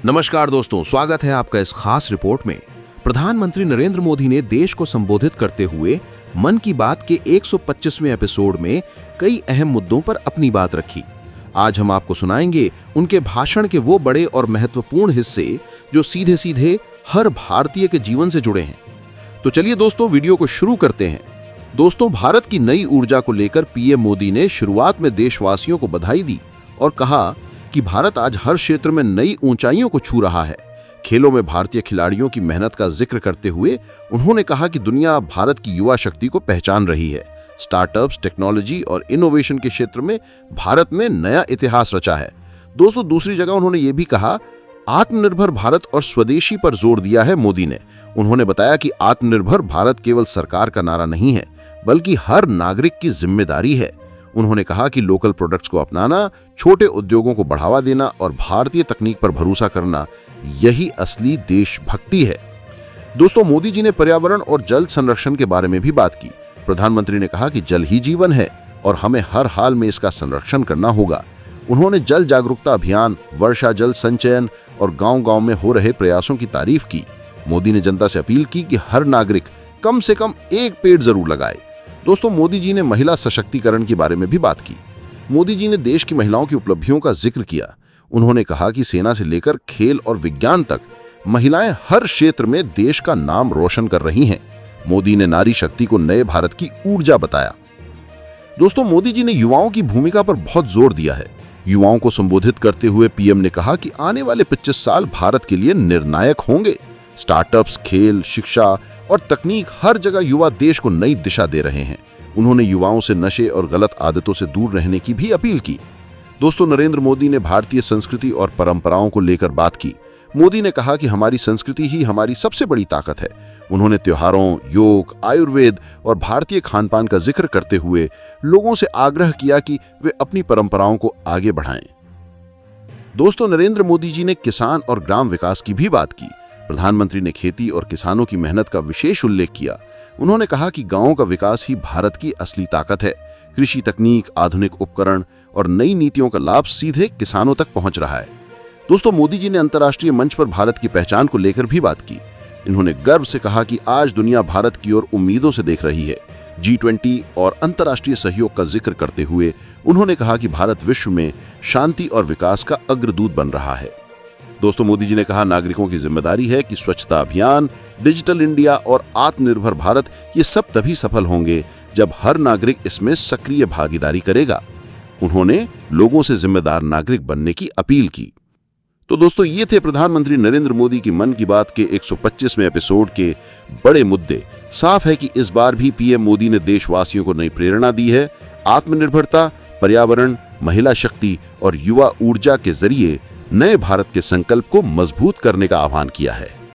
नमस्कार दोस्तों, स्वागत है आपका इस खास रिपोर्ट में। प्रधानमंत्री नरेंद्र मोदी ने देश को संबोधित करते हुए मन की बात के 125वें एपिसोड में कई अहम मुद्दों पर अपनी बात रखी। आज हम आपको सुनाएंगे उनके भाषण के वो बड़े और महत्वपूर्ण हिस्से जो सीधे सीधे हर भारतीय के जीवन से जुड़े हैं। तो चलिए दोस्तों, वीडियो को शुरू करते हैं। दोस्तों, भारत की नई ऊर्जा को लेकर पीएम मोदी ने शुरुआत में देशवासियों को बधाई दी और कहा कि भारत आज हर क्षेत्र में नई ऊंचाइयों को छू रहा है। खेलों में भारतीय खिलाड़ियों की मेहनत का जिक्र करते हुए उन्होंने कहा कि दुनिया भारत की युवा शक्ति को पहचान रही है। स्टार्टअप्स, टेक्नोलॉजी और इनोवेशन के क्षेत्र में भारत में नया इतिहास रचा है। दोस्तों, दूसरी जगह उन्होंने ये भी कहा, आत्मनिर्भर भारत और स्वदेशी पर जोर दिया है मोदी ने। उन्होंने बताया कि आत्मनिर्भर भारत केवल सरकार का नारा नहीं है, बल्कि हर नागरिक की जिम्मेदारी है। उन्होंने कहा कि लोकल प्रोडक्ट्स को अपनाना, छोटे उद्योगों को बढ़ावा देना और भारतीय तकनीक पर भरोसा करना, यही असली देशभक्ति है। दोस्तों, मोदी जी ने पर्यावरण और जल संरक्षण के बारे में भी बात की। प्रधानमंत्री ने कहा कि जल ही जीवन है और हमें हर हाल में इसका संरक्षण करना होगा। उन्होंने जल जागरूकता अभियान, वर्षा जल संचयन और गांव-गांव में हो रहे प्रयासों की तारीफ की। मोदी ने जनता से अपील की कि हर नागरिक कम से कम एक पेड़ जरूर लगाए। दोस्तों, मोदी जी ने महिला सशक्तिकरण के बारे में भी बात की। मोदी जी ने देश की महिलाओं की उपलब्धियों का जिक्र किया। उन्होंने कहा कि सेना से लेकर खेल और विज्ञान तक महिलाएं हर क्षेत्र में देश का नाम रोशन कर रही हैं। मोदी ने नारी शक्ति को नए भारत की ऊर्जा बताया। दोस्तों, मोदी जी ने युवाओं की भूमिका पर बहुत जोर दिया है। युवाओं को संबोधित करते हुए पीएम ने कहा कि आने वाले 25 साल भारत के लिए निर्णायक होंगे। स्टार्टअप्स, खेल, शिक्षा और तकनीक, हर जगह युवा देश को नई दिशा दे रहे हैं। उन्होंने युवाओं से नशे और गलत आदतों से दूर रहने की भी अपील की। दोस्तों, नरेंद्र मोदी ने भारतीय संस्कृति और परंपराओं को लेकर बात की। मोदी ने कहा कि हमारी संस्कृति ही हमारी सबसे बड़ी ताकत है। उन्होंने त्योहारों, योग, आयुर्वेद और भारतीय खानपान का जिक्र करते हुए लोगों से आग्रह किया कि वे अपनी परंपराओं को आगे बढ़ाएं। दोस्तों, नरेंद्र मोदी जी ने किसान और ग्राम विकास की भी बात की। प्रधानमंत्री ने खेती और किसानों की मेहनत का विशेष उल्लेख किया। उन्होंने कहा कि गांवों का विकास ही भारत की असली ताकत है। कृषि तकनीक, आधुनिक उपकरण और नई नीतियों का लाभ सीधे किसानों तक पहुंच रहा है। दोस्तों, मोदी जी ने अंतर्राष्ट्रीय मंच पर भारत की पहचान को लेकर भी बात की। इन्होंने गर्व से कहा कि आज दुनिया भारत की ओर उम्मीदों से देख रही है। G20 और अंतर्राष्ट्रीय सहयोग का जिक्र करते हुए उन्होंने कहा कि भारत विश्व में शांति और विकास का अग्रदूत बन रहा है। दोस्तों, मोदी जी ने कहा, नागरिकों की जिम्मेदारी है कि स्वच्छता अभियान, डिजिटल इंडिया और आत्मनिर्भर भारत, ये सब तभी सफल होंगे जब हर नागरिक इसमें सक्रिय भागीदारी करेगा। उन्होंने लोगों से जिम्मेदार नागरिक बनने की अपील की। तो दोस्तों, ये थे प्रधानमंत्री नरेंद्र मोदी की मन की बात के 125वें एपिसोड के बड़े मुद्दे। साफ है कि इस बार भी पीएम मोदी ने देशवासियों को नई प्रेरणा दी है। आत्मनिर्भरता, पर्यावरण, महिला शक्ति और युवा ऊर्जा के जरिए नए भारत के संकल्प को मजबूत करने का आह्वान किया है।